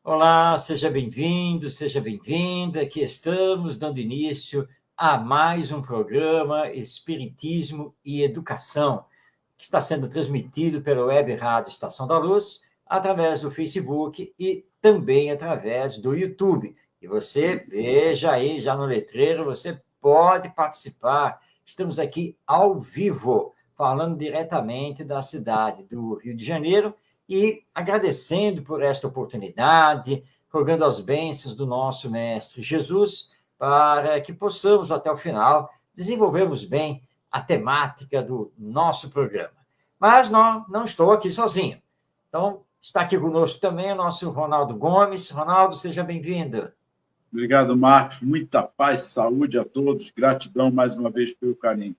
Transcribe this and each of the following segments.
Olá, seja bem-vindo, seja bem-vinda. Aqui estamos dando início a mais um programa Espiritismo e Educação, que está sendo transmitido pela Web Rádio Estação da Luz, através do Facebook e também através do YouTube. E você veja aí já no letreiro, você pode participar. Estamos aqui ao vivo, falando diretamente da cidade do Rio de Janeiro e agradecendo por esta oportunidade, rogando as bênçãos do nosso Mestre Jesus, para que possamos, até o final, desenvolvermos bem a temática do nosso programa. Mas não estou aqui sozinho. Então, está aqui conosco também o nosso Ronaldo Gomes. Ronaldo, seja bem-vindo. Obrigado, Marcos. Muita paz, saúde a todos. Gratidão mais uma vez pelo carinho.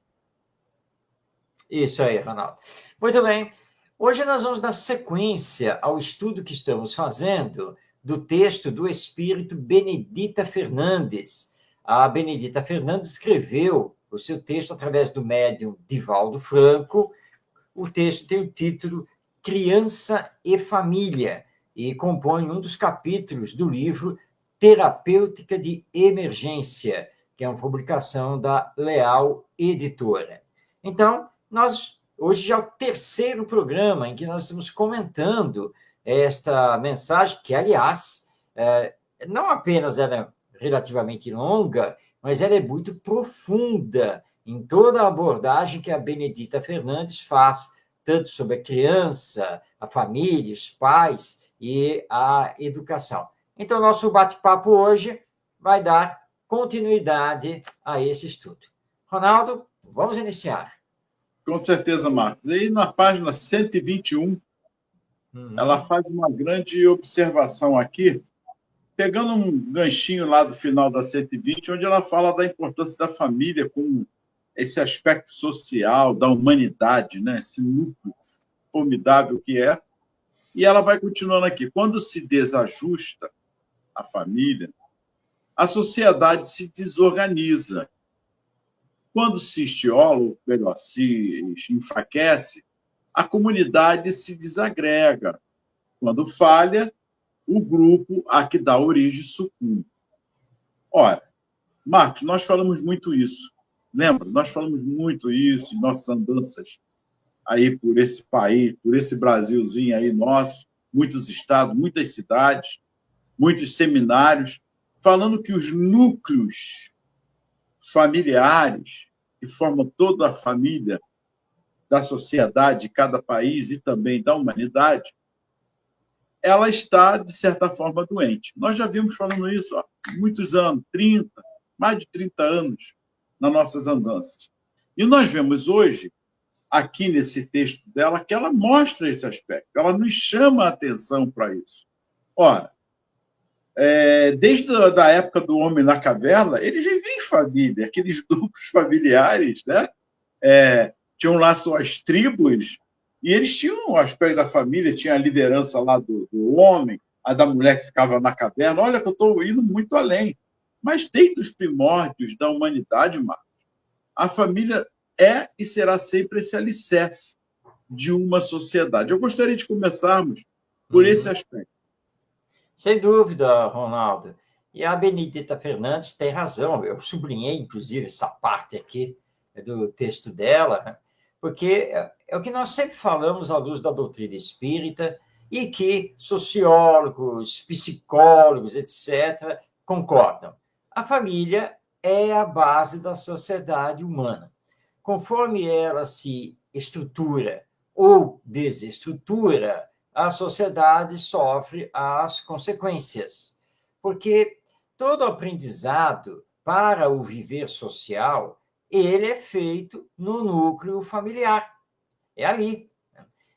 Isso aí, Ronaldo. Muito bem. Hoje nós vamos dar sequência ao estudo que estamos fazendo do texto do Espírito Benedita Fernandes. A Benedita Fernandes escreveu o seu texto através do médium Divaldo Franco. O texto tem o título Criança e Família e compõe um dos capítulos do livro Terapêutica de Emergência, que é uma publicação da Leal Editora. Então, hoje já é o terceiro programa em que nós estamos comentando esta mensagem, que, aliás, não apenas ela é relativamente longa, mas ela é muito profunda em toda a abordagem que a Benedita Fernandes faz, tanto sobre a criança, a família, os pais e a educação. Então, nosso bate-papo hoje vai dar continuidade a esse estudo. Ronaldo, vamos iniciar. Com certeza, Marcos. E na página 121, ela faz uma grande observação aqui, pegando um ganchinho lá do final da 120, onde ela fala da importância da família como esse aspecto social, da humanidade, né? Esse núcleo formidável que é. E ela vai continuando aqui. Quando se desajusta a família, a sociedade se desorganiza. Quando se estiola, ou melhor, se enfraquece, a comunidade se desagrega. Quando falha, o grupo a que dá origem sucumbe. Ora, Marcos, nós falamos muito isso. Lembra? Nós falamos muito isso em nossas andanças aí por esse país, por esse Brasilzinho aí nosso, muitos estados, muitas cidades, muitos seminários, falando que os núcleos familiares que formam toda a família da sociedade, de cada país e também da humanidade, ela está, de certa forma, doente. Nós já vimos falando isso há muitos anos, 30, mais de 30 anos, nas nossas andanças. E nós vemos hoje, aqui nesse texto dela, que ela mostra esse aspecto, ela nos chama a atenção para isso. Ora, desde a época do homem na caverna, eles viviam em família, aqueles grupos familiares, né? Tinham lá suas tribos, e eles tinham o aspecto da família, tinha a liderança lá do homem, a da mulher que ficava na caverna. Olha que eu estou indo muito além. Mas desde os primórdios da humanidade, Marcos, a família é e será sempre esse alicerce de uma sociedade. Eu gostaria de começarmos por esse aspecto. Sem dúvida, Ronaldo. E a Benedita Fernandes tem razão. Eu sublinhei, inclusive, essa parte aqui do texto dela, porque é o que nós sempre falamos à luz da doutrina espírita e que sociólogos, psicólogos, etc., concordam. A família é a base da sociedade humana. Conforme ela se estrutura ou desestrutura, a sociedade sofre as consequências. Porque todo aprendizado para o viver social, ele é feito no núcleo familiar. É ali.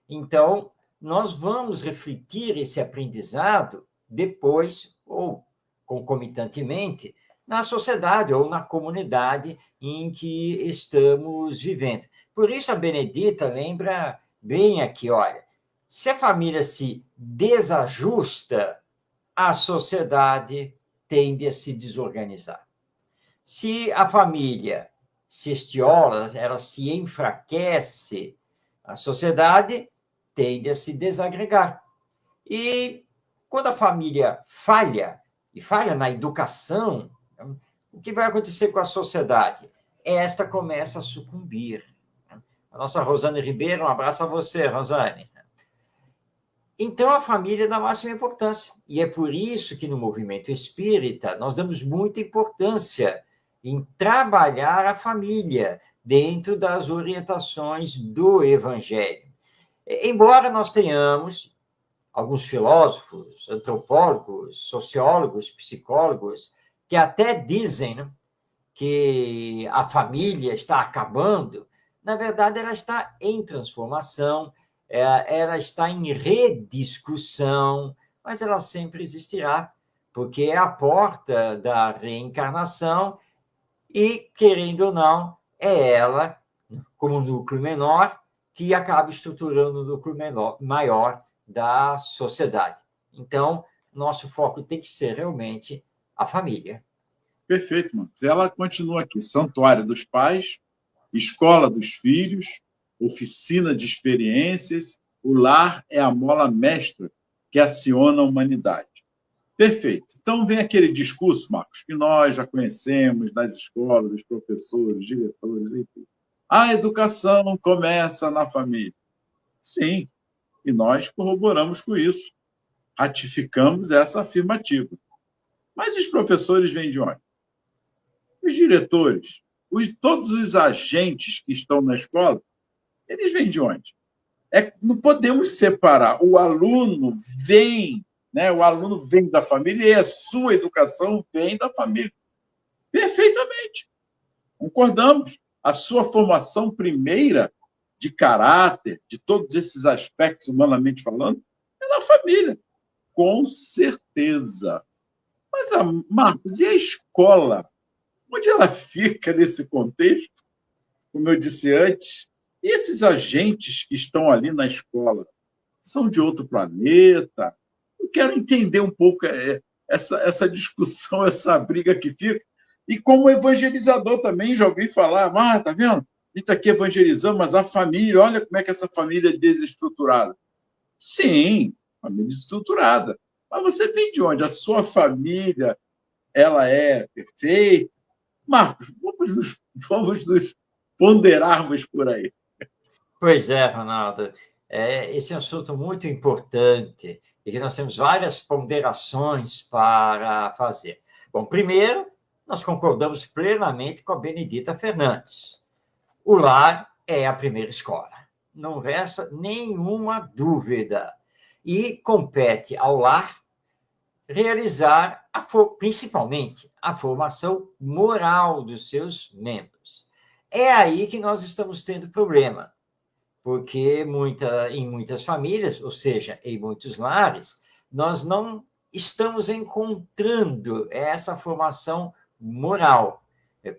Então, nós vamos refletir esse aprendizado depois, ou concomitantemente, na sociedade ou na comunidade em que estamos vivendo. Por isso, a Benedita lembra bem aqui, olha, se a família se desajusta, a sociedade tende a se desorganizar. Se a família se estiola, ela se enfraquece, a sociedade tende a se desagregar. E quando a família falha, e falha na educação, o que vai acontecer com a sociedade? Esta começa a sucumbir. A nossa Rosane Ribeiro, um abraço a você, Rosane. Então, a família é da máxima importância. E é por isso que, no movimento espírita, nós damos muita importância em trabalhar a família dentro das orientações do Evangelho. Embora nós tenhamos alguns filósofos, antropólogos, sociólogos, psicólogos, que até dizem, né, que a família está acabando, na verdade, ela está em transformação, ela está em rediscussão, mas ela sempre existirá, porque é a porta da reencarnação e, querendo ou não, é ela, como núcleo menor, que acaba estruturando o núcleo maior da sociedade. Então, nosso foco tem que ser realmente a família. Perfeito, Marcos. Ela continua aqui: santuário dos pais, escola dos filhos, oficina de experiências, o lar é a mola mestra que aciona a humanidade. Perfeito. Então, vem aquele discurso, Marcos, que nós já conhecemos das escolas, dos professores, diretores, enfim. A educação começa na família. Sim, e nós corroboramos com isso. Ratificamos essa afirmativa. Mas os professores vêm de onde? Os diretores, todos os agentes que estão na escola, eles vêm de onde? Não podemos separar. O aluno vem, né? O aluno vem da família e a sua educação vem da família. Perfeitamente. Concordamos. A sua formação primeira de caráter, de todos esses aspectos, humanamente falando, é na família. Com certeza. Mas, Marcos, e a escola? Onde ela fica nesse contexto? Como eu disse antes, e esses agentes que estão ali na escola são de outro planeta? Eu quero entender um pouco essa discussão, essa briga que fica. E como evangelizador também, já ouvi falar, tá vendo? A gente está aqui evangelizando, mas a família, olha como é que essa família é desestruturada. Sim, família desestruturada. Mas você vem de onde? A sua família, ela é perfeita? Marcos, vamos nos ponderarmos por aí. Pois é, Ronaldo. Esse é um assunto muito importante e que nós temos várias ponderações para fazer. Bom, primeiro, nós concordamos plenamente com a Benedita Fernandes. O lar é a primeira escola. Não resta nenhuma dúvida. E compete ao lar realizar, principalmente, a formação moral dos seus membros. É aí que nós estamos tendo problema, porque em muitas famílias, ou seja, em muitos lares, nós não estamos encontrando essa formação moral.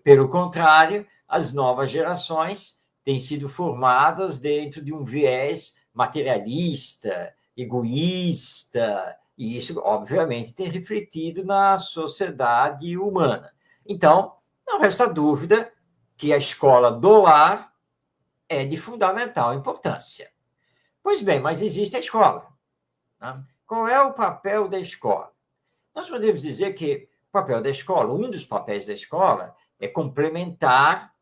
Pelo contrário, as novas gerações têm sido formadas dentro de um viés materialista, egoísta, e isso, obviamente, tem refletido na sociedade humana. Então, não resta dúvida que a escola do lar é de fundamental importância. Pois bem, mas existe a escola. Né? Qual é o papel da escola? Nós podemos dizer que o papel da escola, um dos papéis da escola, é complementar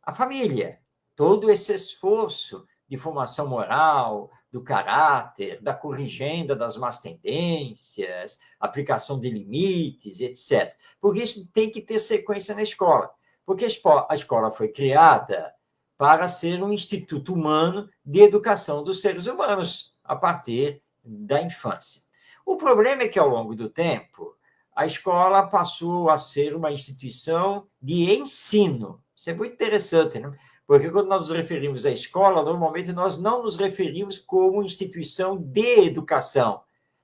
a família. Todo esse esforço de formação moral, do caráter, da corrigenda das más tendências, aplicação de limites, etc. Porque isso tem que ter sequência na escola. Porque a escola foi criada para ser um instituto humano de educação dos seres humanos, a partir da infância. O problema é que, ao longo do tempo, a escola passou a ser uma instituição de ensino. Isso é muito interessante, né? Porque quando nós nos referimos à escola, normalmente nós não nos referimos como instituição de educação.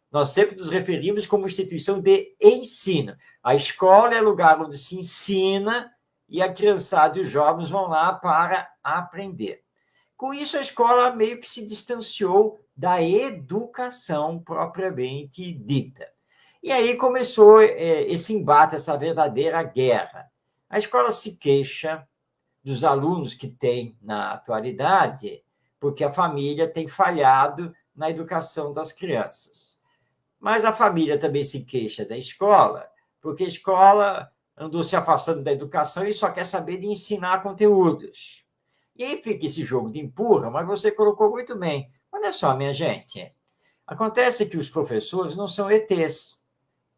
Nós sempre nos referimos como instituição de ensino. A escola é o lugar onde se ensina e a criançada e os jovens vão lá para aprender. Com isso, a escola meio que se distanciou da educação propriamente dita. E aí começou esse embate, essa verdadeira guerra. A escola se queixa dos alunos que tem na atualidade, porque a família tem falhado na educação das crianças. Mas a família também se queixa da escola, porque a escola andou se afastando da educação e só quer saber de ensinar conteúdos. E aí fica esse jogo de empurra, mas você colocou muito bem. Olha só, minha gente, acontece que os professores não são ETs,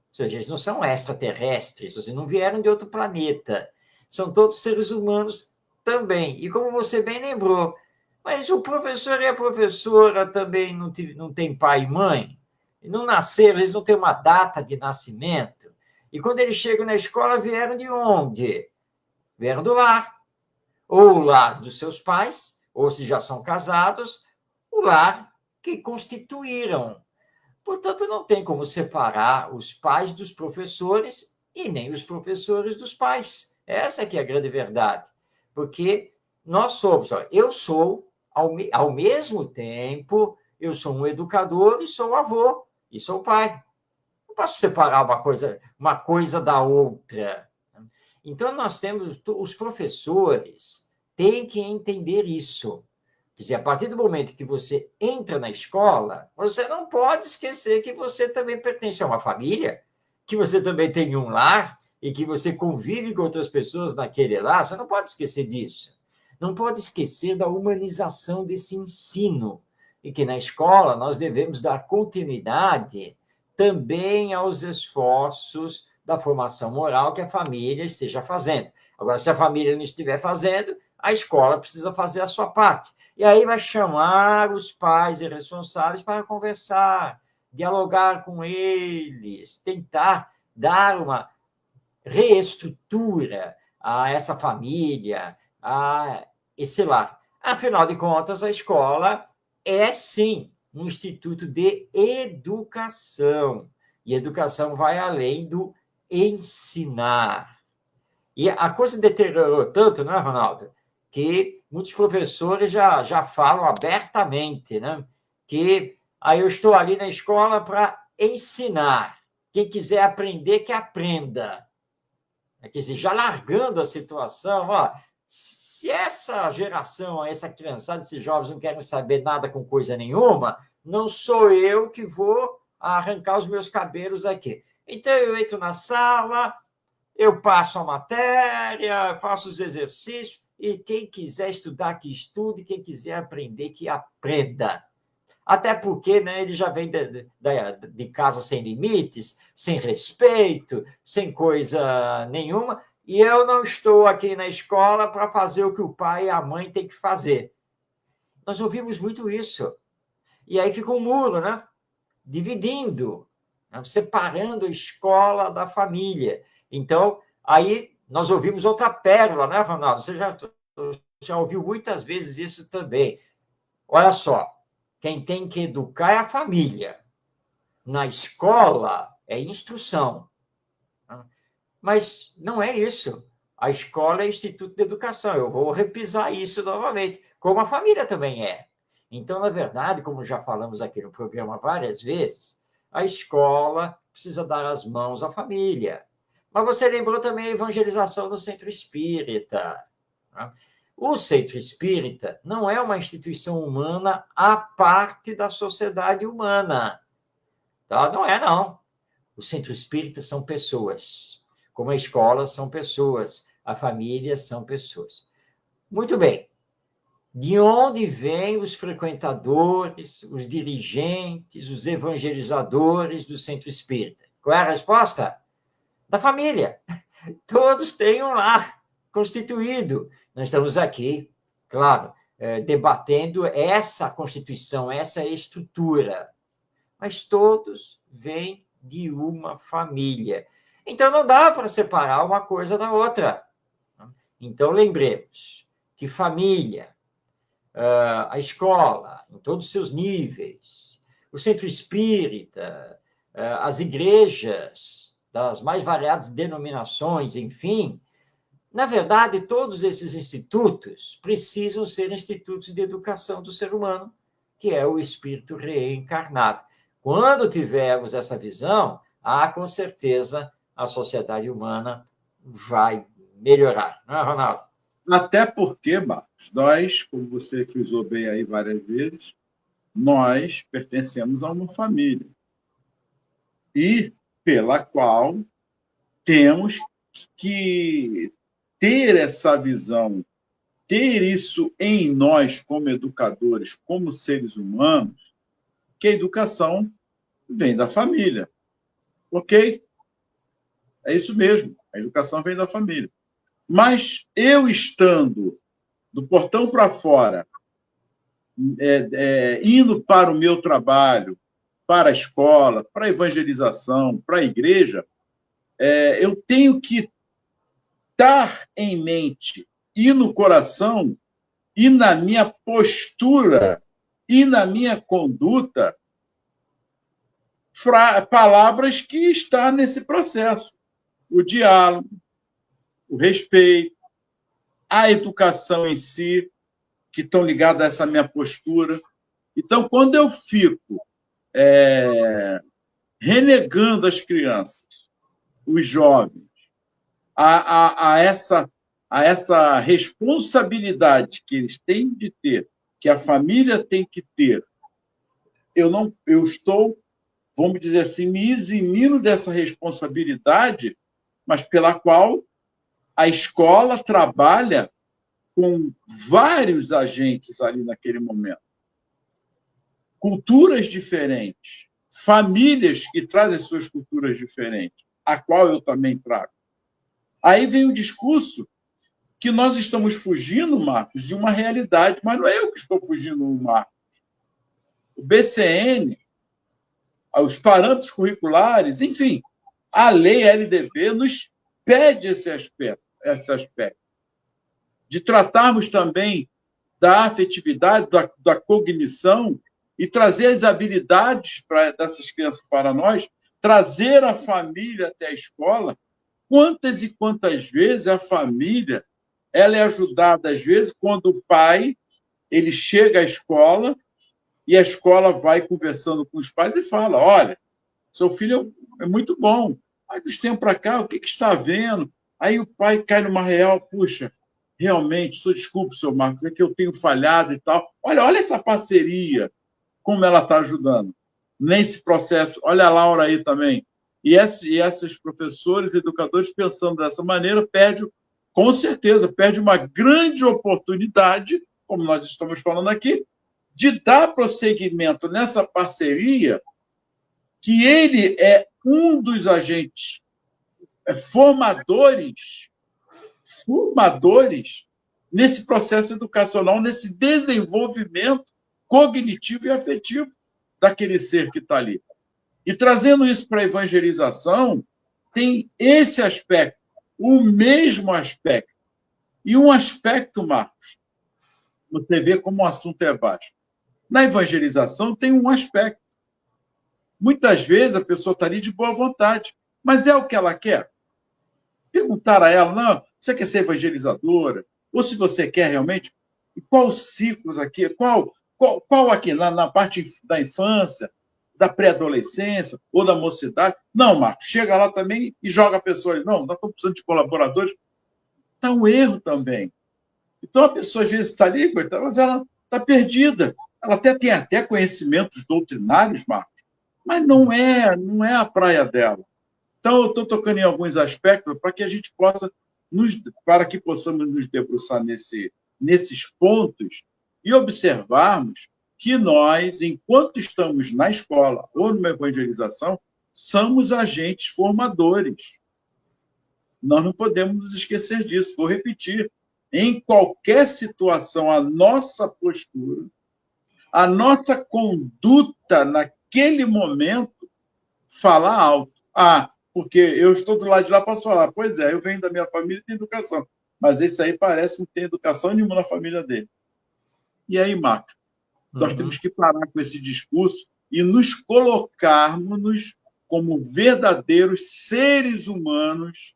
ou seja, eles não são extraterrestres, ou seja, não vieram de outro planeta. São todos seres humanos também. E como você bem lembrou, mas o professor e a professora também não têm pai e mãe? Não nasceram, eles não têm uma data de nascimento. E quando eles chegam na escola, vieram de onde? Vieram do lar. Ou o lar dos seus pais, ou se já são casados, o lar que constituíram. Portanto, não tem como separar os pais dos professores e nem os professores dos pais. Essa que é a grande verdade. Porque nós somos, eu sou, ao mesmo tempo, eu sou um educador e sou avô, e sou pai. Não posso separar uma coisa da outra. Então, nós temos, os professores têm que entender isso. Quer dizer, a partir do momento que você entra na escola, você não pode esquecer que você também pertence a uma família, que você também tem um lar e que você convive com outras pessoas naquele lar. Você não pode esquecer disso. Não pode esquecer da humanização desse ensino e que na escola nós devemos dar continuidade também aos esforços da formação moral que a família esteja fazendo. Agora, se a família não estiver fazendo, a escola precisa fazer a sua parte. E aí vai chamar os pais e responsáveis para conversar, dialogar com eles, tentar dar uma reestrutura a essa família, a esse lar. Afinal de contas, a escola é, sim, um instituto de educação. E educação vai além do ensinar. E a coisa deteriorou tanto, não é, Ronaldo? Que muitos professores já falam abertamente, né? Que aí eu estou ali na escola para ensinar. Quem quiser aprender, que aprenda. Quer dizer, já largando a situação, ó, se essa geração, essa criançada, esses jovens não querem saber nada com coisa nenhuma, não sou eu que vou arrancar os meus cabelos aqui. Então, eu entro na sala, eu passo a matéria, faço os exercícios, e quem quiser estudar, que estude, quem quiser aprender, que aprenda. Até porque, né, ele já vem de casa sem limites, sem respeito, sem coisa nenhuma, e eu não estou aqui na escola para fazer o que o pai e a mãe têm que fazer. Nós ouvimos muito isso. E aí fica um muro, né? Dividindo, né? Separando a escola da família. Então, aí nós ouvimos outra pérola, né, Ronaldo? Você já ouviu muitas vezes isso também. Olha só, quem tem que educar é a família. Na escola é instrução. Mas não é isso. A escola é instituto de educação. Eu vou repisar isso novamente, como a família também é. Então, na verdade, como já falamos aqui no programa várias vezes, a escola precisa dar as mãos à família. Mas você lembrou também a evangelização do centro espírita. O centro espírita não é uma instituição humana à parte da sociedade humana. Tá? Não é, não. O centro espírita são pessoas. Como a escola são pessoas. A família são pessoas. Muito bem. De onde vêm os frequentadores, os dirigentes, os evangelizadores do centro espírita? Qual é a resposta? Da família. Todos têm um lar constituído. Nós estamos aqui, claro, debatendo essa constituição, essa estrutura, mas todos vêm de uma família. Então, não dá para separar uma coisa da outra. Então, lembremos que família, a escola, em todos os seus níveis, o centro espírita, as igrejas das mais variadas denominações, enfim, na verdade, todos esses institutos precisam ser institutos de educação do ser humano, que é o espírito reencarnado. Quando tivermos essa visão, com certeza a sociedade humana vai melhorar, não é, Ronaldo? Até porque, Marcos, nós, como você frisou bem aí várias vezes, nós pertencemos a uma família. e pela qual temos que ter essa visão, ter isso em nós como educadores, como seres humanos, que a educação vem da família. Ok? É isso mesmo, a educação vem da família. Mas eu estando do portão para fora, indo para o meu trabalho, para a escola, para a evangelização, para a igreja, eu tenho que estar em mente e no coração e na minha postura e na minha conduta palavras que estão nesse processo. O diálogo, o respeito, a educação em si, que estão ligadas a essa minha postura. Então, quando eu fico renegando as crianças, os jovens, a essa responsabilidade que eles têm de ter, que a família tem que ter, eu estou, vamos dizer assim, me eximindo dessa responsabilidade, mas pela qual a escola trabalha com vários agentes ali naquele momento. Culturas diferentes, famílias que trazem suas culturas diferentes, a qual eu também trago. Aí vem o discurso que nós estamos fugindo, Marcos, de uma realidade, mas não é eu que estou fugindo, Marcos. O BCN, os parâmetros curriculares, enfim, a lei LDB nos pede esse aspecto, de tratarmos também da afetividade, da cognição e trazer as habilidades dessas crianças para nós, trazer a família até a escola. Quantas e quantas vezes a família ela é ajudada, às vezes, quando o pai ele chega à escola e a escola vai conversando com os pais e fala: olha, seu filho é muito bom, mas dos tempos para cá, o que está havendo? Aí o pai cai numa real, puxa, realmente, desculpe, senhor Marcos, é que eu tenho falhado e tal. Olha essa parceria, como ela está ajudando nesse processo. Olha a Laura aí também. E esses professores, educadores, pensando dessa maneira, com certeza, perde uma grande oportunidade, como nós estamos falando aqui, de dar prosseguimento nessa parceria, que ele é um dos agentes formadores nesse processo educacional, nesse desenvolvimento cognitivo e afetivo daquele ser que está ali. E trazendo isso para a evangelização, tem esse aspecto, o mesmo aspecto. E um aspecto, Marcos, você vê como o assunto é vasto. Na evangelização tem um aspecto. Muitas vezes a pessoa está ali de boa vontade, mas é o que ela quer. Perguntar a ela, não, você quer ser evangelizadora? Ou se você quer realmente, qual ciclos aqui, qual aqui, na parte da infância, da pré-adolescência ou da mocidade? Não, Marcos, chega lá também e joga a pessoa ali. Não, nós estamos precisando de colaboradores. Está um erro também. Então, a pessoa, às vezes, está ali, mas ela está perdida. Ela tem até conhecimentos doutrinários, Marcos, mas não é a praia dela. Então, eu estou tocando em alguns aspectos para que a gente possamos nos debruçar nesses pontos e observarmos que nós, enquanto estamos na escola ou numa evangelização, somos agentes formadores. Nós não podemos nos esquecer disso. Vou repetir. Em qualquer situação, a nossa postura, a nossa conduta naquele momento, fala alto. Porque eu estou do lado de lá, posso falar, pois é, eu venho da minha família e tenho educação. Mas esse aí parece que não tem educação nenhuma na família dele. E aí, Marcos, nós temos que parar com esse discurso e nos colocarmos como verdadeiros seres humanos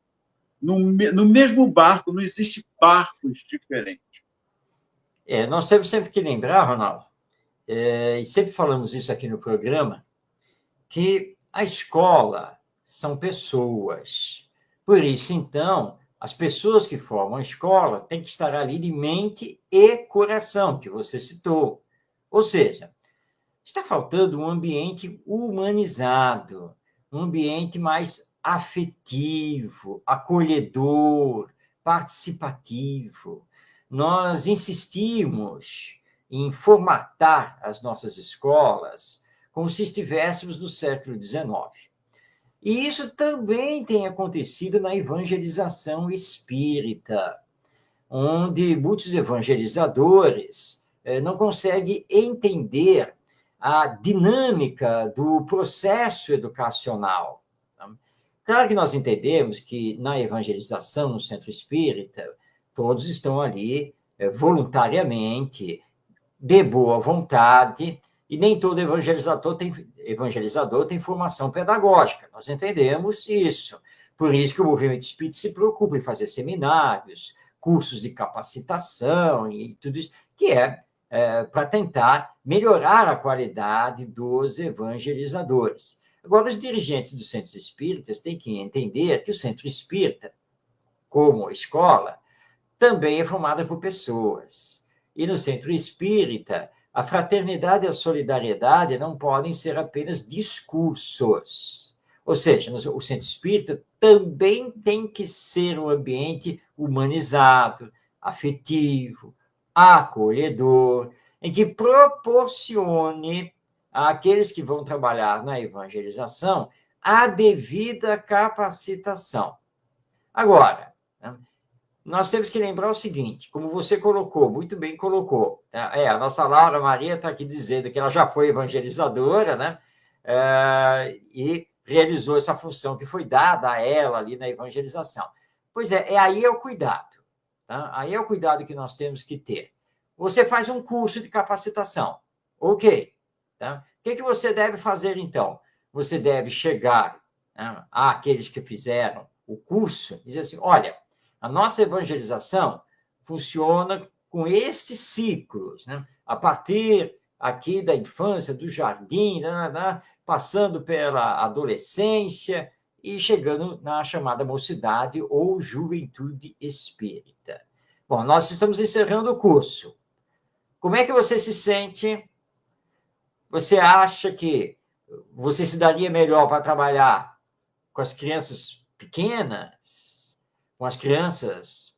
no mesmo barco, não existe barcos diferentes. Nós temos sempre que lembrar, Ronaldo, e sempre falamos isso aqui no programa, que a escola são pessoas. Por isso, então, as pessoas que formam a escola têm que estar ali de mente e coração, que você citou. Ou seja, está faltando um ambiente humanizado, um ambiente mais afetivo, acolhedor, participativo. Nós insistimos em formatar as nossas escolas como se estivéssemos no século XIX. E isso também tem acontecido na evangelização espírita, onde muitos evangelizadores não conseguem entender a dinâmica do processo educacional. Claro que nós entendemos que na evangelização, no centro espírita, todos estão ali voluntariamente, de boa vontade, e nem todo evangelizador tem formação pedagógica. Nós entendemos isso. Por isso que o movimento espírita se preocupa em fazer seminários, cursos de capacitação e tudo isso, que para tentar melhorar a qualidade dos evangelizadores. Agora, os dirigentes dos centros espíritas têm que entender que o centro espírita, como escola, também é formada por pessoas. E no centro espírita, a fraternidade e a solidariedade não podem ser apenas discursos. Ou seja, o centro espírita também tem que ser um ambiente humanizado, afetivo, acolhedor, em que proporcione àqueles que vão trabalhar na evangelização a devida capacitação. Agora, nós temos que lembrar o seguinte, como você colocou, muito bem colocou, a nossa Laura Maria está aqui dizendo que ela já foi evangelizadora, né? E realizou essa função que foi dada a ela ali na evangelização. Pois aí é o cuidado. Tá? Aí é o cuidado que nós temos que ter. Você faz um curso de capacitação. Ok. Tá? O que você deve fazer, então? Você deve chegar àqueles que fizeram o curso e dizer assim, olha, a nossa evangelização funciona com estes ciclos, né? A partir aqui da infância, do jardim, passando pela adolescência e chegando na chamada mocidade ou juventude espírita. Bom, nós estamos encerrando o curso. Como é que você se sente? Você acha que você se daria melhor para trabalhar com as crianças pequenas, com as crianças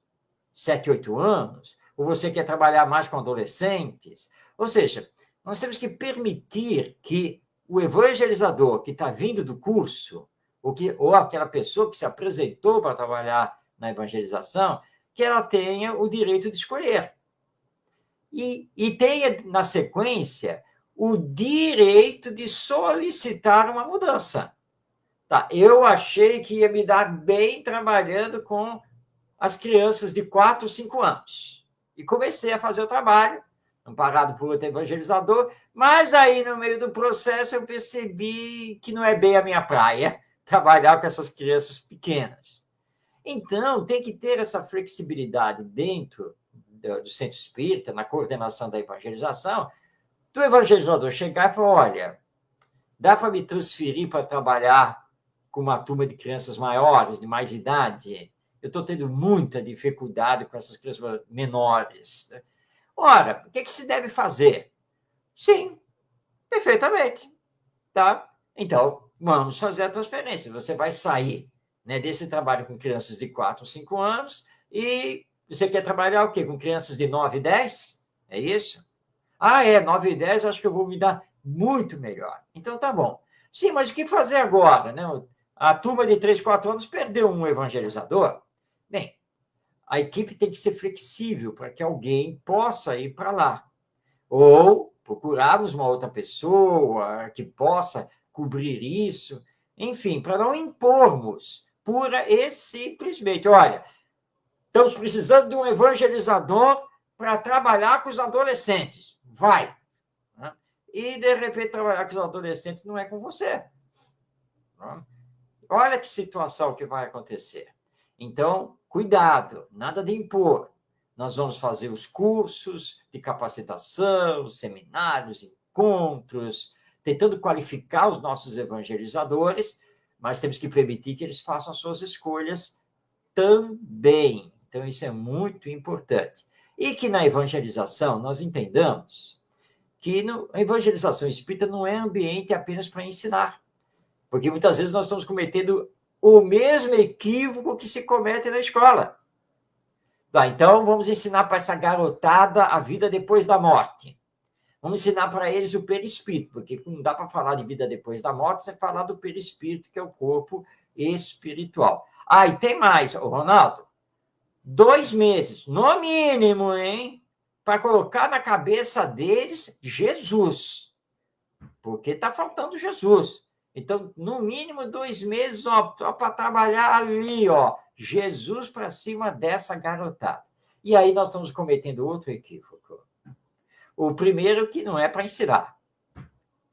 7, 8 anos? Ou você quer trabalhar mais com adolescentes? Ou seja, nós temos que permitir que o evangelizador que está vindo do curso, ou aquela pessoa que se apresentou para trabalhar na evangelização, que ela tenha o direito de escolher. E tenha, na sequência, o direito de solicitar uma mudança. Tá, eu achei que ia me dar bem trabalhando com as crianças de 4, 5 anos. E comecei a fazer o trabalho, amparado por outro evangelizador, mas aí, no meio do processo, eu percebi que não é bem a minha praia trabalhar com essas crianças pequenas. Então, tem que ter essa flexibilidade dentro do centro espírita, na coordenação da evangelização, do evangelizador chegar e falar, olha, dá para me transferir para trabalhar com uma turma de crianças maiores, de mais idade? Eu estou tendo muita dificuldade com essas crianças menores. Ora, o que se deve fazer? Sim, perfeitamente. Tá? Então, vamos fazer a transferência. Você vai sair, né, desse trabalho com crianças de 4, 5 anos e você quer trabalhar o quê? Com crianças de 9 e 10? É isso? 9 e 10, eu acho que eu vou me dar muito melhor. Então, tá bom. Sim, mas o que fazer agora? Né? A turma de 3, 4 anos perdeu um evangelizador. Bem, a equipe tem que ser flexível para que alguém possa ir para lá. Ou procurarmos uma outra pessoa que possa cobrir isso. Enfim, para não impormos pura e simplesmente. Olha, estamos precisando de um evangelizador para trabalhar com os adolescentes. Vai. E, de repente, trabalhar com os adolescentes não é com você. Olha que situação que vai acontecer. Então, cuidado, nada de impor. Nós vamos fazer os cursos de capacitação, seminários, encontros, tentando qualificar os nossos evangelizadores, mas temos que permitir que eles façam as suas escolhas também. Então, isso é muito importante. E que na evangelização nós entendamos que a evangelização espírita não é ambiente apenas para ensinar. Porque muitas vezes nós estamos cometendo o mesmo equívoco que se comete na escola. Tá, então, vamos ensinar para essa garotada a vida depois da morte. Vamos ensinar para eles o perispírito, porque não dá para falar de vida depois da morte sem falar do perispírito, que é o corpo espiritual. Ah, e tem mais, Ronaldo. 2 meses, no mínimo, hein? Para colocar na cabeça deles Jesus. Porque está faltando Jesus. Então, no mínimo 2 meses, ó, para trabalhar ali, ó, Jesus para cima dessa garotada. E aí nós estamos cometendo outro equívoco. O primeiro que não é para ensinar,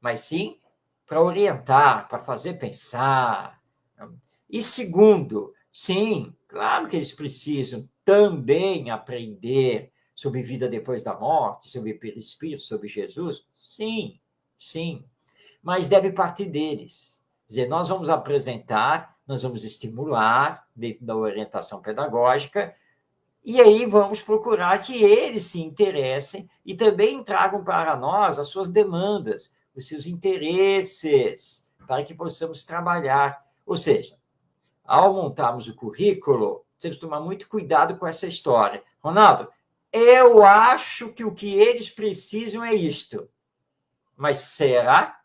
mas sim para orientar, para fazer pensar. E segundo, sim, claro que eles precisam também aprender sobre vida depois da morte, sobre perispírito, sobre Jesus. Sim, sim. Mas deve partir deles. Quer dizer, nós vamos apresentar, nós vamos estimular, dentro da orientação pedagógica, e aí vamos procurar que eles se interessem e também tragam para nós as suas demandas, os seus interesses, para que possamos trabalhar. Ou seja, ao montarmos o currículo, temos que tomar muito cuidado com essa história. Ronaldo, eu acho que o que eles precisam é isto. Mas será?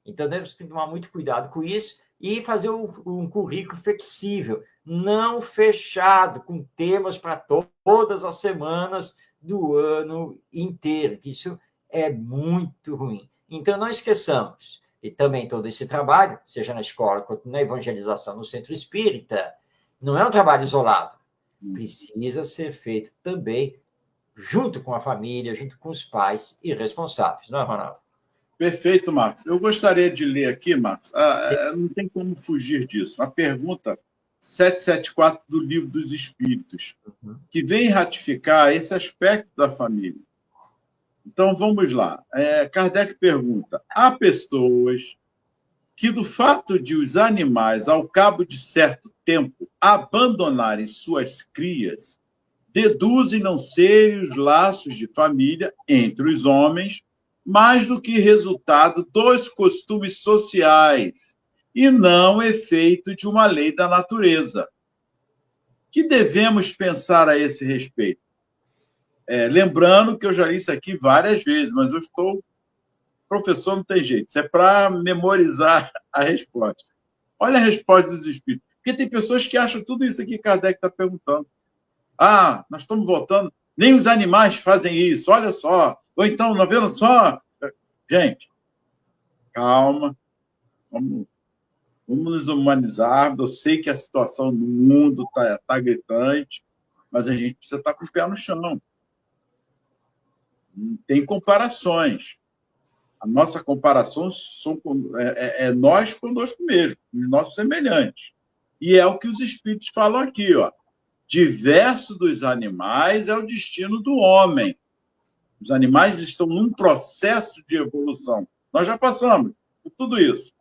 Então, temos que tomar muito cuidado com isso e fazer um currículo flexível, não fechado, com temas para todas as semanas do ano inteiro. Isso é muito ruim. Então, não esqueçamos, e também todo esse trabalho, seja na escola, quanto na evangelização no centro espírita, não é um trabalho isolado. Precisa ser feito também junto com a família, junto com os pais e responsáveis, não é, Ronaldo? Perfeito, Marcos. Eu gostaria de ler aqui, Marcos, não tem como fugir disso. A pergunta 774 do Livro dos Espíritos, que vem ratificar esse aspecto da família. Então, vamos lá. Kardec pergunta: há pessoas que, do fato de os animais, ao cabo de certo tempo, abandonarem suas crias, deduzem não serem os laços de família entre os homens mais do que resultado dos costumes sociais e não efeito de uma lei da natureza. Que devemos pensar a esse respeito? Lembrando que eu já li isso aqui várias vezes, mas eu estou... Professor, não tem jeito. Isso é para memorizar a resposta. Olha a resposta dos espíritos. Porque tem pessoas que acham tudo isso aqui que Kardec está perguntando. Ah, nós estamos voltando. Nem os animais fazem isso, olha só. Ou então, não vendo só? Gente, calma. Vamos nos humanizar. Eu sei que a situação no mundo está gritante, mas a gente precisa estar com o pé no chão. Tem comparações. A nossa comparação é nós conosco mesmo, os nossos semelhantes. E é o que os espíritos falam aqui, ó. Diverso dos animais é o destino do homem. Os animais estão num processo de evolução. Nós já passamos por tudo isso.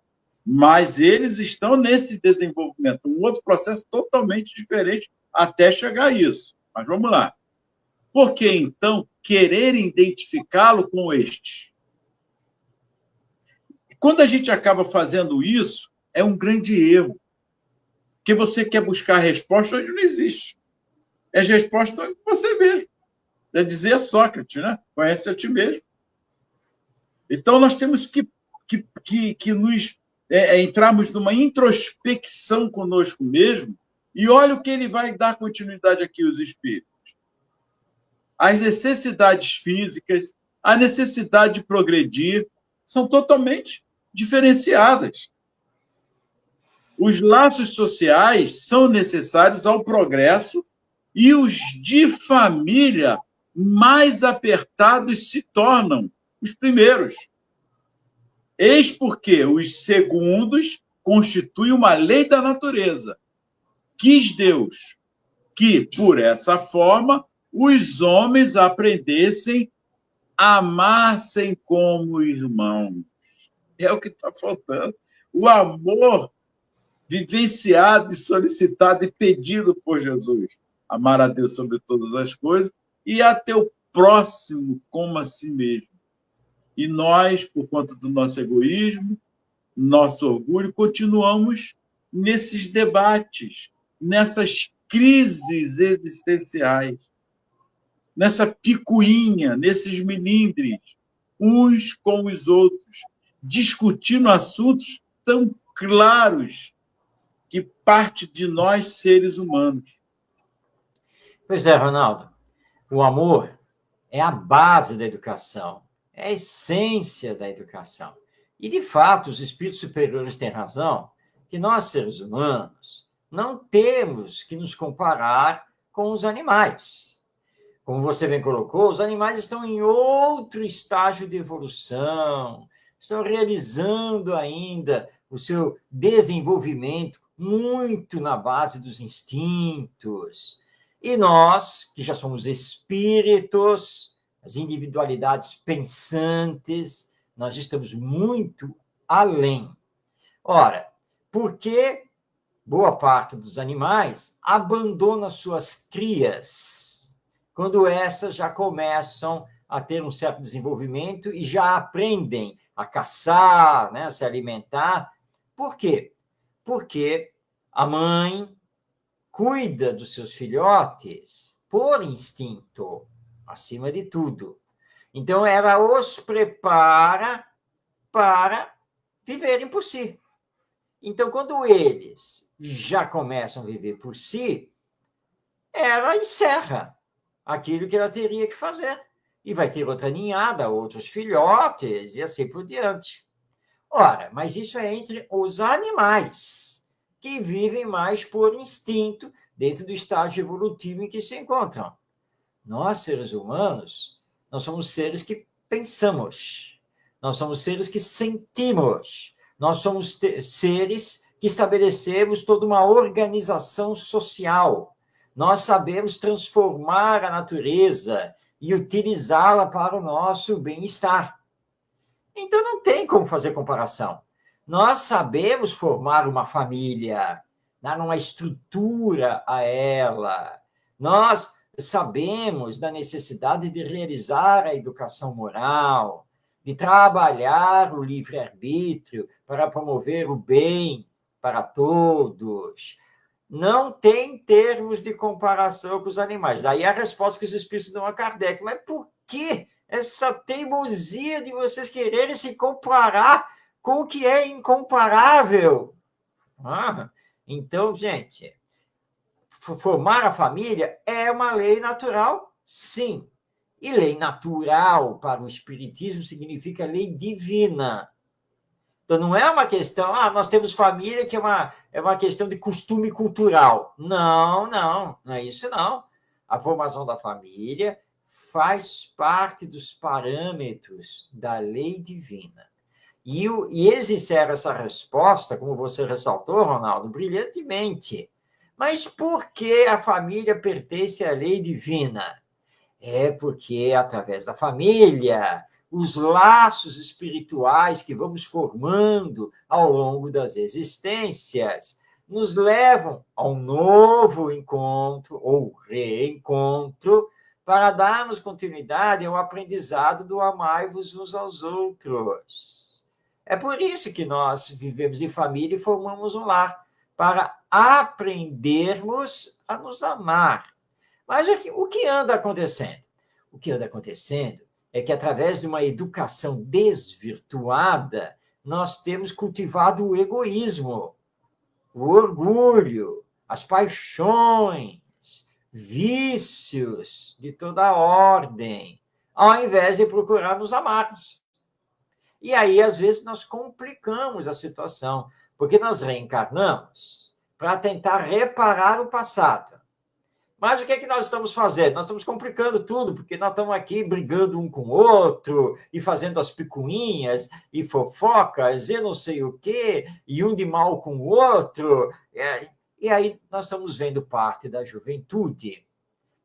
Mas eles estão nesse desenvolvimento, um outro processo totalmente diferente até chegar a isso. Mas vamos lá. Por que, então, querer identificá-lo com este? Quando a gente acaba fazendo isso, é um grande erro. Porque você quer buscar a resposta onde não existe. As respostas em você mesmo. Já dizia Sócrates, né? Conhece a ti mesmo. Então, nós temos que nos entrarmos numa introspecção conosco mesmo e olha o que ele vai dar continuidade aqui, os espíritos. As necessidades físicas, a necessidade de progredir, são totalmente diferenciadas. Os laços sociais são necessários ao progresso e os de família mais apertados se tornam os primeiros. Eis porque os segundos constituem uma lei da natureza. Quis Deus que, por essa forma, os homens aprendessem a amassem como irmãos. É o que está faltando. O amor vivenciado e solicitado e pedido por Jesus. Amar a Deus sobre todas as coisas e a teu próximo como a si mesmo. E nós, por conta do nosso egoísmo, nosso orgulho, continuamos nesses debates, nessas crises existenciais, nessa picuinha, nesses melindres, uns com os outros, discutindo assuntos tão claros que parte de nós, seres humanos. Pois é, Ronaldo. O amor é a base da educação, é a essência da educação. E, de fato, os espíritos superiores têm razão que nós, seres humanos, não temos que nos comparar com os animais. Como você bem colocou, os animais estão em outro estágio de evolução, estão realizando ainda o seu desenvolvimento muito na base dos instintos. E nós, que já somos espíritos, as individualidades pensantes, nós estamos muito além. Ora, por que boa parte dos animais abandona suas crias quando essas já começam a ter um certo desenvolvimento e já aprendem a caçar, né, a se alimentar? Por quê? Porque a mãe cuida dos seus filhotes por instinto, acima de tudo. Então, ela os prepara para viverem por si. Então, quando eles já começam a viver por si, ela encerra aquilo que ela teria que fazer. E vai ter outra ninhada, outros filhotes, e assim por diante. Ora, mas isso é entre os animais, que vivem mais por instinto, dentro do estágio evolutivo em que se encontram. Nós, seres humanos, nós somos seres que pensamos, nós somos seres que sentimos, nós somos seres que estabelecemos toda uma organização social. Nós sabemos transformar a natureza e utilizá-la para o nosso bem-estar. Então, não tem como fazer comparação. Nós sabemos formar uma família, dar uma estrutura a ela. Nós sabemos da necessidade de realizar a educação moral, de trabalhar o livre-arbítrio para promover o bem para todos. Não tem termos de comparação com os animais. Daí a resposta que os espíritos dão a Kardec. Mas por que essa teimosia de vocês quererem se comparar com o que é incomparável? Então, gente, formar a família é uma lei natural, sim. E lei natural para o espiritismo significa lei divina. Então, não é uma questão, nós temos família que é uma questão de costume cultural. Não é isso não. A formação da família faz parte dos parâmetros da lei divina. E eles encerram essa resposta, como você ressaltou, Ronaldo, brilhantemente. Mas por que a família pertence à lei divina? É porque, através da família, os laços espirituais que vamos formando ao longo das existências nos levam a um novo encontro ou reencontro para darmos continuidade ao aprendizado do amai-vos uns aos outros. É por isso que nós vivemos em família e formamos um lar, para aprendermos a nos amar. Mas o que anda acontecendo? O que anda acontecendo é que, através de uma educação desvirtuada, nós temos cultivado o egoísmo, o orgulho, as paixões, vícios de toda ordem, ao invés de procurar nos amarmos. E aí, às vezes, nós complicamos a situação, porque nós reencarnamos para tentar reparar o passado. Mas o que é que nós estamos fazendo? Nós estamos complicando tudo, porque nós estamos aqui brigando um com o outro, e fazendo as picuinhas, e fofocas, e não sei o quê, e um de mal com o outro. E aí nós estamos vendo parte da juventude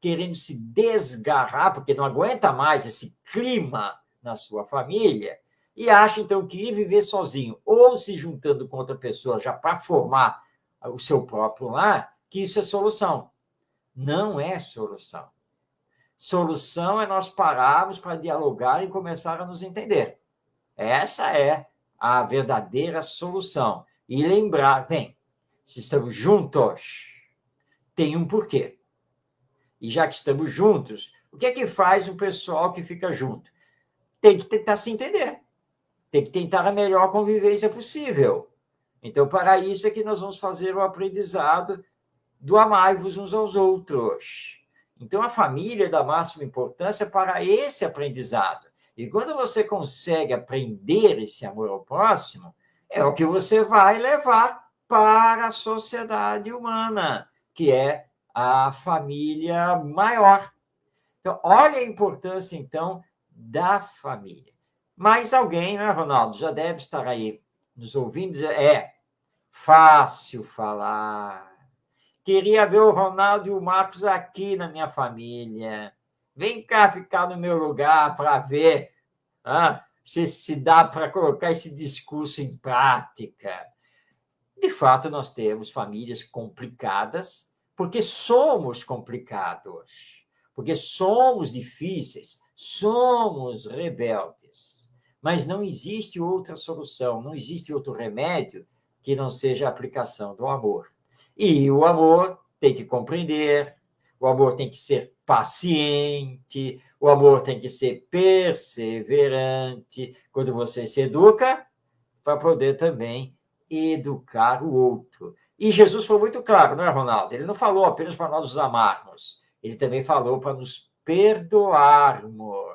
querendo se desgarrar, porque não aguenta mais esse clima na sua família, e acha, então, que ir viver sozinho, ou se juntando com outra pessoa já para formar o seu próprio lar, que isso é solução. Não é solução. Solução é nós pararmos para dialogar e começar a nos entender. Essa é a verdadeira solução. E lembrar, bem, se estamos juntos, tem um porquê. E já que estamos juntos, o que é que faz o pessoal que fica junto? Tem que tentar se entender. Tem que tentar a melhor convivência possível. Então, para isso é que nós vamos fazer o aprendizado do amai-vos uns aos outros. Então, a família é da máxima importância para esse aprendizado. E quando você consegue aprender esse amor ao próximo, é o que você vai levar para a sociedade humana, que é a família maior. Então, olha a importância, então, da família. Mas alguém, né, Ronaldo, já deve estar aí nos ouvindo dizer, fácil falar. Queria ver o Ronaldo e o Marcos aqui na minha família. Vem cá ficar no meu lugar para ver se dá para colocar esse discurso em prática. De fato, nós temos famílias complicadas, porque somos complicados, porque somos difíceis, somos rebeldes. Mas não existe outra solução, não existe outro remédio que não seja a aplicação do amor. E o amor tem que compreender, o amor tem que ser paciente, o amor tem que ser perseverante. Quando você se educa, para poder também educar o outro. E Jesus foi muito claro, não é, Ronaldo? Ele não falou apenas para nós nos amarmos, ele também falou para nos perdoarmos.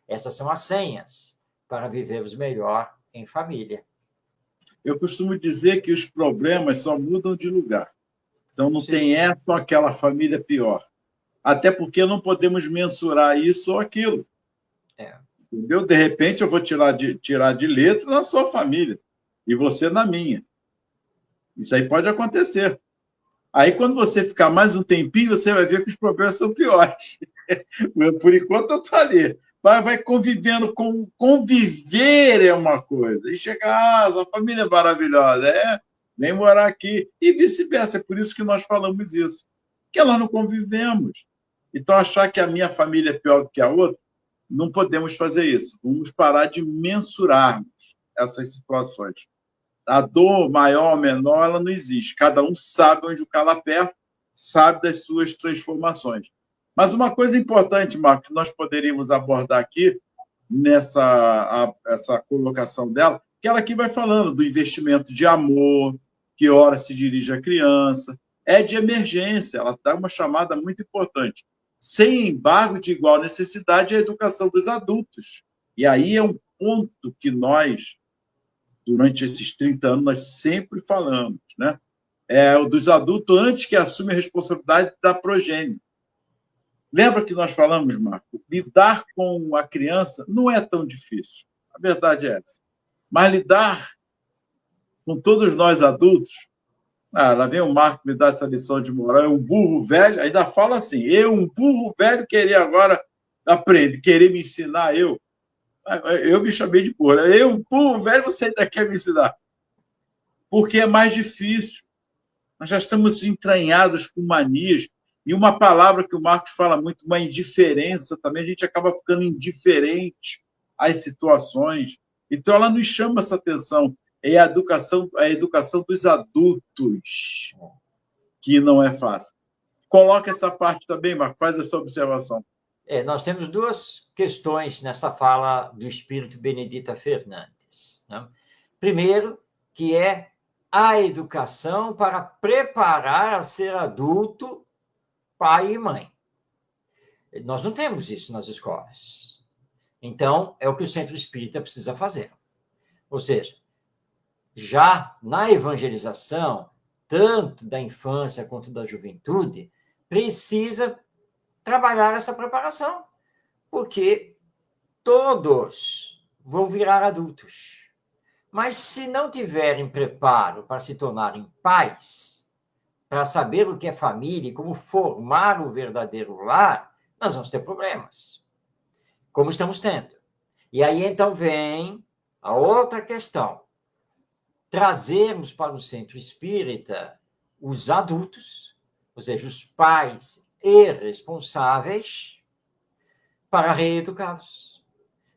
Essas são as senhas para vivermos melhor em família. Eu costumo dizer que os problemas só mudam de lugar. Então, não tem essa ou aquela família pior. Até porque não podemos mensurar isso ou aquilo. Entendeu? De repente, eu vou tirar de letra na sua família e você na minha. Isso aí pode acontecer. Aí, quando você ficar mais um tempinho, você vai ver que os problemas são piores. Por enquanto, eu estou ali. Vai convivendo. Conviver é uma coisa. E chegar, a família é maravilhosa. Vem morar aqui. E vice-versa. É por isso que nós falamos isso. Porque nós não convivemos. Então, achar que a minha família é pior do que a outra, não podemos fazer isso. Vamos parar de mensurarmos essas situações. A dor maior ou menor, ela não existe. Cada um sabe onde o calo aperta, sabe das suas transformações. Mas uma coisa importante, Marcos, que nós poderíamos abordar aqui, essa colocação dela, que ela aqui vai falando do investimento de amor, que ora se dirige à criança, é de emergência, ela dá uma chamada muito importante. Sem embargo, de igual necessidade, a educação dos adultos. E aí é um ponto que nós, durante esses 30 anos, nós sempre falamos, né? O dos adultos antes que assumem a responsabilidade da progênie. Lembra que nós falamos, Marco? Lidar com a criança não é tão difícil. A verdade é essa. Mas lidar com todos nós adultos, lá vem o Marco me dar essa lição de moral, é um burro velho, ainda fala assim, eu, um burro velho, queria agora aprender, querer me ensinar, eu me chamei de burro, eu, um burro velho, você ainda quer me ensinar? Porque é mais difícil. Nós já estamos entranhados com manias. E uma palavra que o Marcos fala muito, uma indiferença também, a gente acaba ficando indiferente às situações. Então, ela nos chama essa atenção. É a educação dos adultos, que não é fácil. Coloca essa parte também, Marcos, faz essa observação. Nós temos duas questões nessa fala do Espírito Benedita Fernandes. Né? Primeiro, que é a educação para preparar a ser adulto, pai e mãe. Nós não temos isso nas escolas. Então, é o que o Centro Espírita precisa fazer. Ou seja, já na evangelização, tanto da infância quanto da juventude, precisa trabalhar essa preparação, porque todos vão virar adultos. Mas se não tiverem preparo para se tornarem pais, para saber o que é família e como formar o verdadeiro lar, nós vamos ter problemas, como estamos tendo. E aí, então, vem a outra questão. Trazermos para o centro espírita os adultos, ou seja, os pais e responsáveis, para reeducá-los,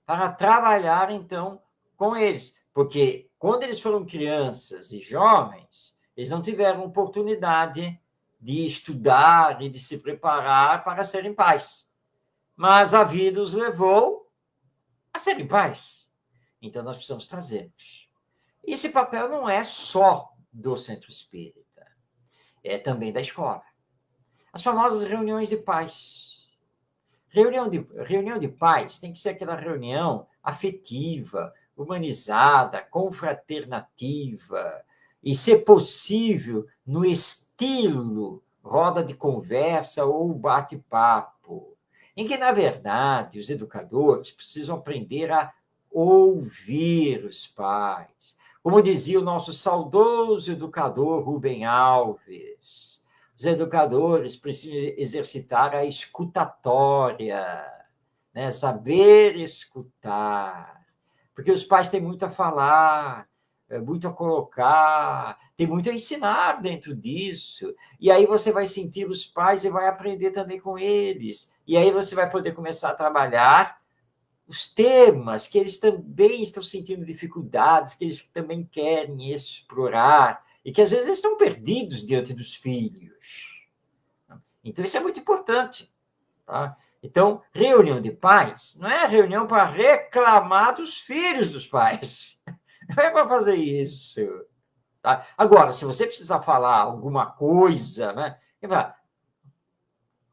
para trabalhar, então, com eles, Porque quando eles foram crianças e jovens, eles não tiveram oportunidade de estudar e de se preparar para serem pais. Mas a vida os levou a serem pais. Então, nós precisamos trazê-los. E esse papel não é só do centro espírita, é também da escola. As famosas reuniões de pais. Reunião de pais tem que ser aquela reunião afetiva, humanizada, confraternativa, e, se possível, no estilo roda de conversa ou bate-papo, em que, na verdade, os educadores precisam aprender a ouvir os pais. Como dizia o nosso saudoso educador Rubem Alves, os educadores precisam exercitar a escutatória, né? Saber escutar. Porque os pais têm muito a falar, muito a colocar, tem muito a ensinar dentro disso. E aí você vai sentir os pais e vai aprender também com eles. E aí você vai poder começar a trabalhar os temas que eles também estão sentindo dificuldades, que eles também querem explorar, e que às vezes estão perdidos diante dos filhos. Então, isso é muito importante. Tá? Então, reunião de pais não é reunião para reclamar dos filhos dos pais. Não é para fazer isso. Tá? Agora, se você precisar falar alguma coisa, né?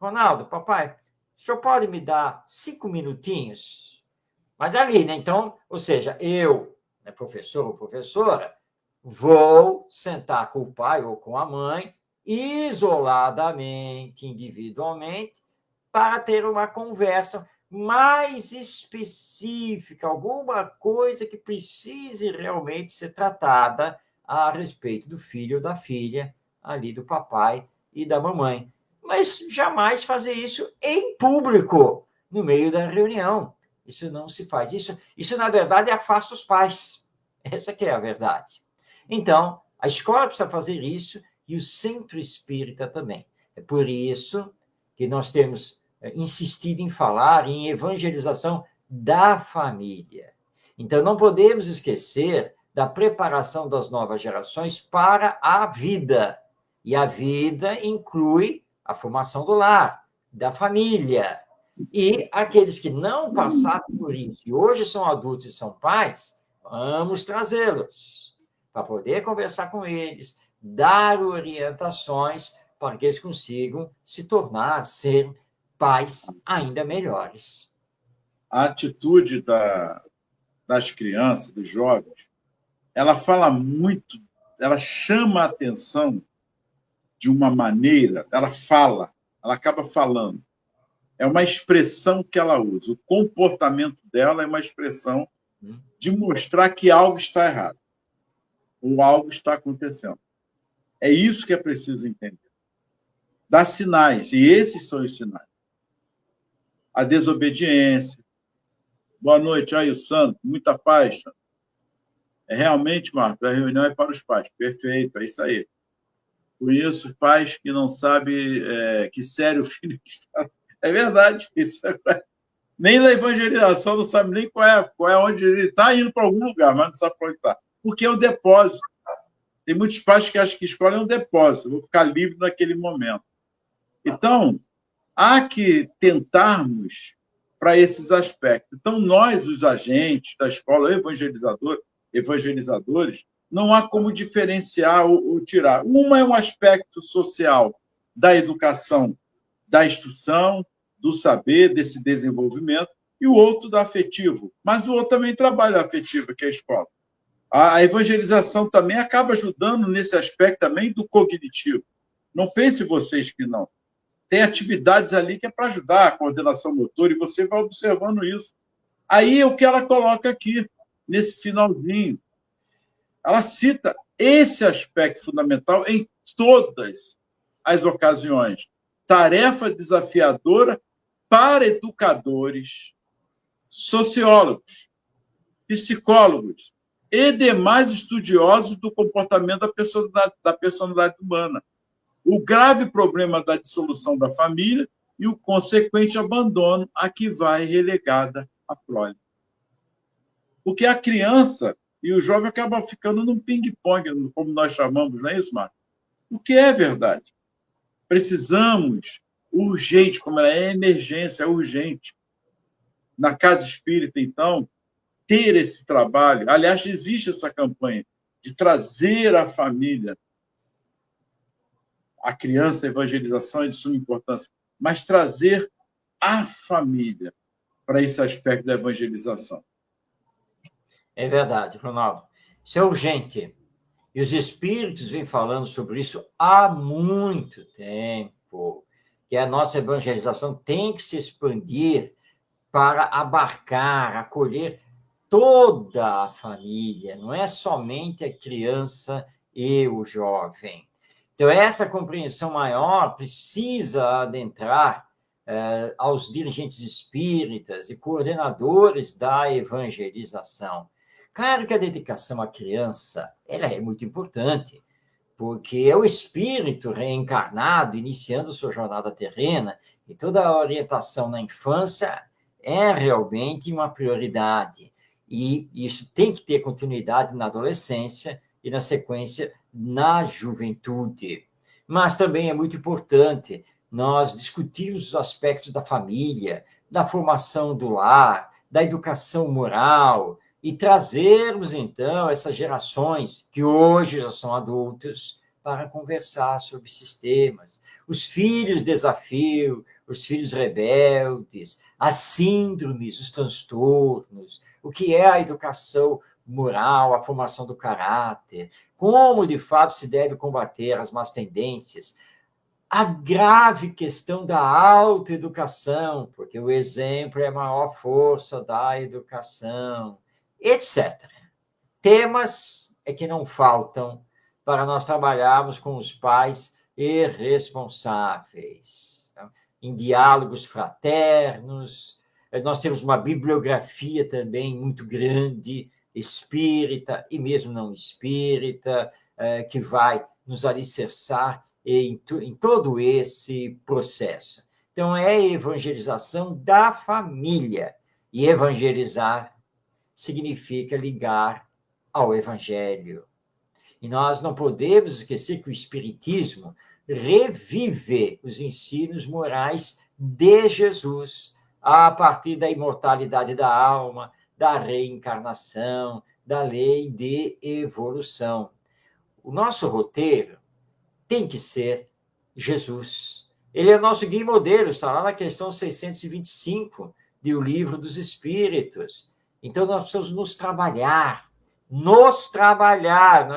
Ronaldo, papai, o senhor pode me dar 5 minutinhos? Mas ali, né? Então, ou seja, eu, né, professor ou professora, vou sentar com o pai ou com a mãe, isoladamente, individualmente, para ter uma conversa mais específica, alguma coisa que precise realmente ser tratada a respeito do filho ou da filha, ali do papai e da mamãe. Mas jamais fazer isso em público, no meio da reunião. Isso não se faz. Isso na verdade, afasta os pais. Essa que é a verdade. Então, a escola precisa fazer isso e o centro espírita também. É por isso que nós temos insistido em falar em evangelização da família. Então, não podemos esquecer da preparação das novas gerações para a vida. E a vida inclui a formação do lar, da família. E aqueles que não passaram por isso e hoje são adultos e são pais, vamos trazê-los para poder conversar com eles, dar orientações para que eles consigam se tornar, ser pais ainda melhores. A atitude das crianças, dos jovens, ela fala muito, ela chama a atenção de uma maneira, ela acaba falando. É uma expressão que ela usa. O comportamento dela é uma expressão de mostrar que algo está errado, ou algo está acontecendo. É isso que é preciso entender. Dá sinais, e esses são os sinais. A desobediência. Boa noite, aí o Santos, muita paz. É realmente, Marcos, a reunião é para os pais. Perfeito, é isso aí. Conheço pais que não sabem que sério o filho está. É verdade, isso nem na evangelização não sabe nem qual é onde ele está, indo para algum lugar, mas não sabe para onde está. Porque é um depósito. Tem muitos pais que acham que escola é um depósito, vou ficar livre naquele momento. Então, há que tentarmos para esses aspectos. Então, nós, os agentes da escola, evangelizadores, não há como diferenciar ou tirar. Uma é um aspecto social da educação, da instrução, do saber, desse desenvolvimento, e o outro do afetivo. Mas o outro também trabalha afetivo, que é a escola. A evangelização também acaba ajudando nesse aspecto também do cognitivo. Não pense vocês que não. Tem atividades ali que é para ajudar a coordenação motora, e você vai observando isso. Aí é o que ela coloca aqui, nesse finalzinho. Ela cita esse aspecto fundamental em todas as ocasiões. Tarefa desafiadora para educadores, sociólogos, psicólogos e demais estudiosos do comportamento da personalidade humana. O grave problema da dissolução da família e o consequente abandono a que vai relegada a prole. Porque a criança, e o jovem acaba ficando num ping-pong, como nós chamamos, não é isso, Marcos? O que é verdade. Precisamos, urgente, como ela é emergência, é urgente. Na casa espírita, então, ter esse trabalho. Aliás, existe essa campanha de trazer a família, a criança, a evangelização é de suma importância, mas trazer a família para esse aspecto da evangelização. É verdade, Ronaldo. Isso é urgente. E os espíritos vêm falando sobre isso há muito tempo, que a nossa evangelização tem que se expandir para abarcar, acolher toda a família, não é somente a criança e o jovem. Então, essa compreensão maior precisa adentrar aos dirigentes espíritas e coordenadores da evangelização. Claro que a dedicação à criança ela é muito importante, porque é o espírito reencarnado iniciando sua jornada terrena e toda a orientação na infância é realmente uma prioridade. E isso tem que ter continuidade na adolescência e, na sequência, na juventude. Mas também é muito importante nós discutirmos os aspectos da família, da formação do lar, da educação moral, e trazermos, então, essas gerações que hoje já são adultos para conversar sobre sistemas. Os filhos desafio, os filhos rebeldes, as síndromes, os transtornos, o que é a educação moral, a formação do caráter, como, de fato, se deve combater as más tendências, a grave questão da autoeducação, porque o exemplo é a maior força da educação, etc. Temas é que não faltam para nós trabalharmos com os pais irresponsáveis, tá? Em diálogos fraternos. Nós temos uma bibliografia também muito grande, espírita e mesmo não espírita, que vai nos alicerçar em todo esse processo. Então, é a evangelização da família. E evangelizar significa ligar ao Evangelho. E nós não podemos esquecer que o Espiritismo revive os ensinos morais de Jesus a partir da imortalidade da alma, da reencarnação, da lei de evolução. O nosso roteiro tem que ser Jesus. Ele é nosso guia e modelo, está lá na questão 625 do Livro dos Espíritos. Então, nós precisamos nos trabalhar, não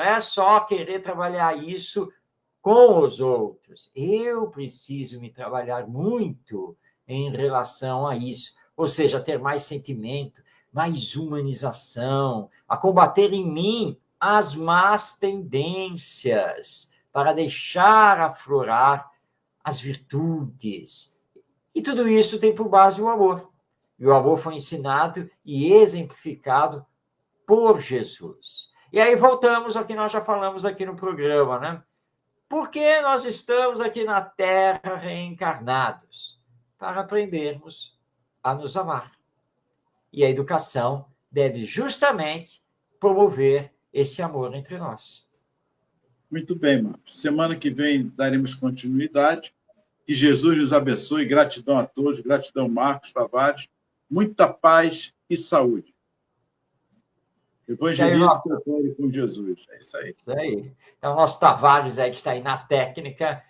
é só querer trabalhar isso com os outros. Eu preciso me trabalhar muito em relação a isso, ou seja, ter mais sentimento, mais humanização, a combater em mim as más tendências, para deixar aflorar as virtudes. E tudo isso tem por base o amor. E o amor foi ensinado e exemplificado por Jesus. E aí voltamos ao que nós já falamos aqui no programa, né? Por que nós estamos aqui na Terra reencarnados? Para aprendermos a nos amar. E a educação deve justamente promover esse amor entre nós. Muito bem, Marcos. Semana que vem daremos continuidade. Que Jesus nos abençoe. Gratidão a todos. Gratidão, Marcos Tavares. Muita paz e saúde. Evangelize e coopere com Jesus. É isso aí. Isso aí. Então, o nosso Tavares aí que está aí na técnica,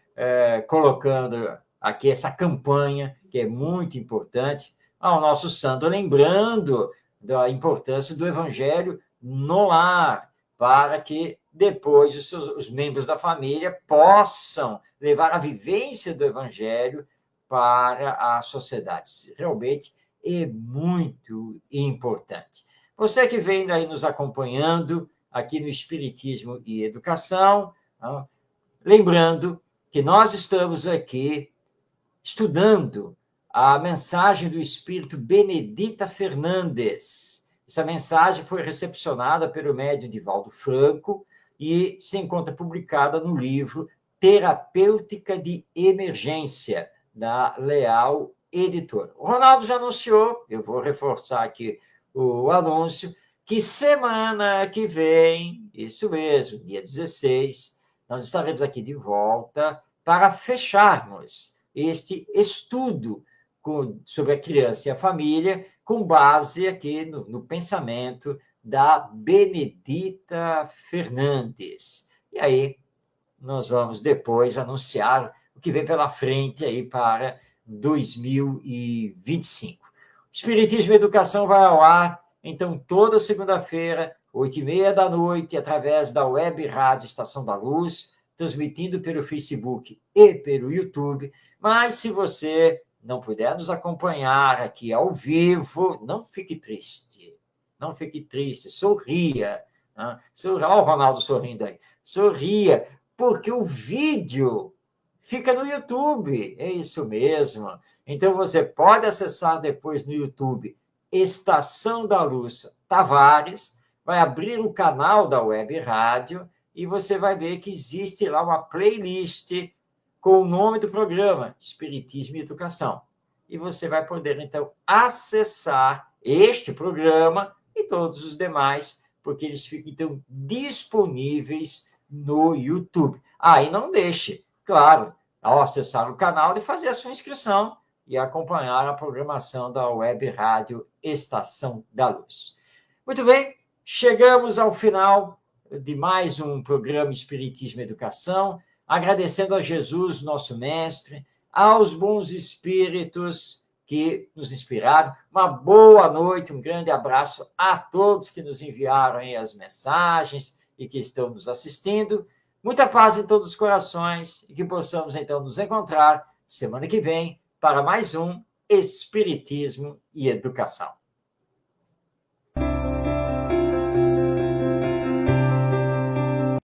colocando aqui essa campanha, que é muito importante, ao nosso Sandro, lembrando da importância do Evangelho no lar, para que depois os membros da família possam levar a vivência do Evangelho para a sociedade. Realmente é muito importante. Você que vem aí nos acompanhando aqui no Espiritismo e Educação, lembrando que nós estamos aqui estudando a mensagem do Espírito Benedita Fernandes. Essa mensagem foi recepcionada pelo médium Divaldo Franco e se encontra publicada no livro Terapêutica de Emergência, da Leal Editora. O Ronaldo já anunciou, eu vou reforçar aqui o anúncio, que semana que vem, isso mesmo, dia 16, nós estaremos aqui de volta para fecharmos este estudo sobre a criança e a família, com base aqui no pensamento da Benedita Fernandes. E aí, nós vamos depois anunciar o que vem pela frente aí para 2025. Espiritismo e Educação vai ao ar, então, toda segunda-feira, 8h30 da noite, através da Web Rádio Estação da Luz, transmitindo pelo Facebook e pelo YouTube. Mas, se você não puder nos acompanhar aqui ao vivo, não fique triste. Não fique triste, sorria. Né? Olha o Ronaldo sorrindo aí. Sorria, porque o vídeo fica no YouTube. É isso mesmo. Então, você pode acessar depois no YouTube Estação da Luz Tavares, vai abrir o canal da Web Rádio e você vai ver que existe lá uma playlist com o nome do programa, Espiritismo e Educação. E você vai poder, então, acessar este programa e todos os demais, porque eles ficam, então, disponíveis no YouTube. E não deixe, claro, ao acessar o canal, de fazer a sua inscrição e acompanhar a programação da Web Rádio Estação da Luz. Muito bem, chegamos ao final de mais um programa Espiritismo e Educação, agradecendo a Jesus, nosso mestre, aos bons espíritos que nos inspiraram. Uma boa noite, um grande abraço a todos que nos enviaram aí as mensagens e que estão nos assistindo. Muita paz em todos os corações e que possamos, então, nos encontrar semana que vem para mais um Espiritismo e Educação.